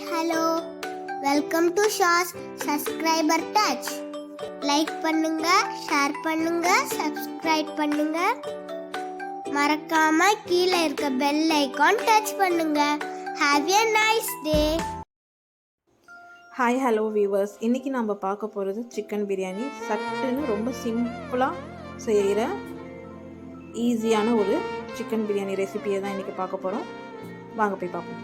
Hello, welcome to ஷாஸ் subscriber touch. Like பண்ணுங்க, share பண்ணுங்க, சப்ஸ்கிரைப் பண்ணுங்க. மறக்காம கீழே இருக்க பெல் ஐகான் டச் பண்ணுங்க. Have a nice day. Hi hello viewers, இன்றைக்கி நம்ம பார்க்க போகிறது சிக்கன் பிரியாணி. சட்டுன்னு ரொம்ப சிம்பிளாக செய்கிற ஈஸியான ஒரு சிக்கன் பிரியாணி ரெசிபியை தான் இன்றைக்கி பார்க்க போகிறோம். வாங்க போய் பார்ப்போம்.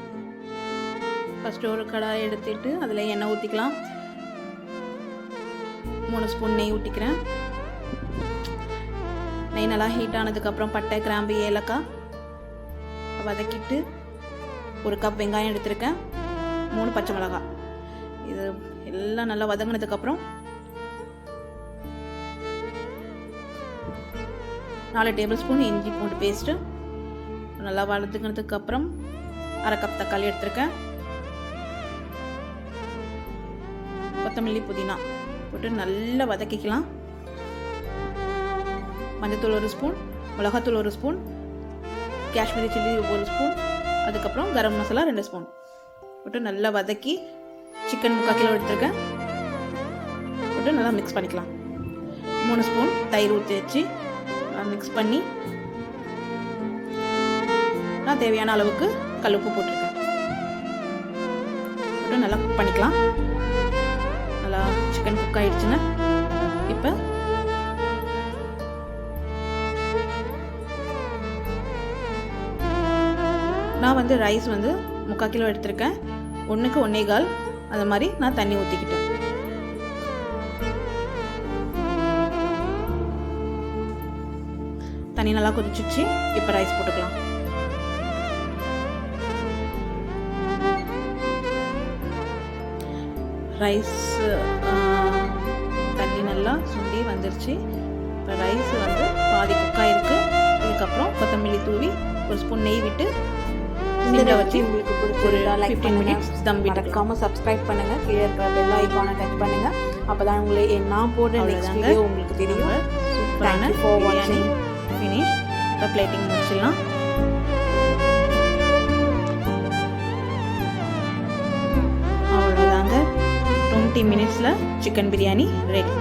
ஃபஸ்ட்டு ஒரு கடாய் எடுத்துட்டு அதில் எண்ணெய் ஊற்றிக்கலாம். 3 ஸ்பூன் நெய் ஊற்றிக்கிறேன். நெய் நல்லா ஹீட் ஆனதுக்கப்புறம் பட்டை, கிராம்பு, ஏலக்காய் வதக்கிட்டு 1 கப் வெங்காயம் எடுத்திருக்கேன். 3 பச்சை மிளகாய். இது எல்லாம் நல்லா வதங்கினதுக்கப்புறம் 4 டேபிள் ஸ்பூன் இஞ்சி பூண்டு பேஸ்ட்டு நல்லா வதங்கினதுக்கப்புறம் 1/2 கப் தக்காளி எடுத்திருக்கேன். கொத்தமல்லி, புதினா போட்டு நல்லா வதக்கிக்கலாம். மஞ்சத்தூள் 1 ஸ்பூன், மிளகாத்தூள் 1 ஸ்பூன், காஷ்மீரி சில்லி 1 ஸ்பூன், அதுக்கப்புறம் கரம் மசாலா 2 ஸ்பூன் போட்டு நல்லா வதக்கி சிக்கன் 3/4 கிலோ எடுத்துருக்கேன். போட்டு நல்லா மிக்ஸ் பண்ணிக்கலாம். 3 ஸ்பூன் தயிர் ஊற்றி வச்சு மிக்ஸ் பண்ணி நான் தேவையான அளவுக்கு கல்லுப்பு போட்டிருக்கேன். போட்டு நல்லா குக் பண்ணிக்கலாம். நல்லா சிக்கன் குக் ஆகிடுச்சுங்க. இப்போ நான் ரைஸ் 3/4 கிலோ எடுத்திருக்கேன். 1க்கு 1.25 அந்த மாதிரி நான் தண்ணி ஊற்றிக்கிட்டேன். தண்ணி நல்லா கொதிச்சிச்சு. இப்போ ரைஸ் போட்டுக்கலாம். ரைஸ் தண்ணி நல்லா சுண்டி வந்துருச்சு. இப்போ ரைஸ் பாதி குக்காக இருக்குது. இதுக்கப்புறம் கொத்தமல்லி தூவி 1 ஸ்பூன் நெய் விட்டு சிம்மில் வச்சு உங்களுக்கு பிடிச்சிருந்தா லைக் 15 மினிட்ஸ் தம் விட்டு மறக்காமல் சப்ஸ்கிரைப் பண்ணுங்கள். கீழே இருக்கிற பெல் ஐகானை டச் பண்ணுங்கள். அப்போ தான் உங்களுக்கு நான் போடுற நெக்ஸ்ட் வீடியோ உங்களுக்கு தெரியும். சூப்பரான பிரியாணி ஃபினிஷ். இப்போ பிளேட்டிங் முடிச்சிடலாம். அவ்வளோதாங்க, 20 மினிட்ஸில் சிக்கன் பிரியாணி ரெடி.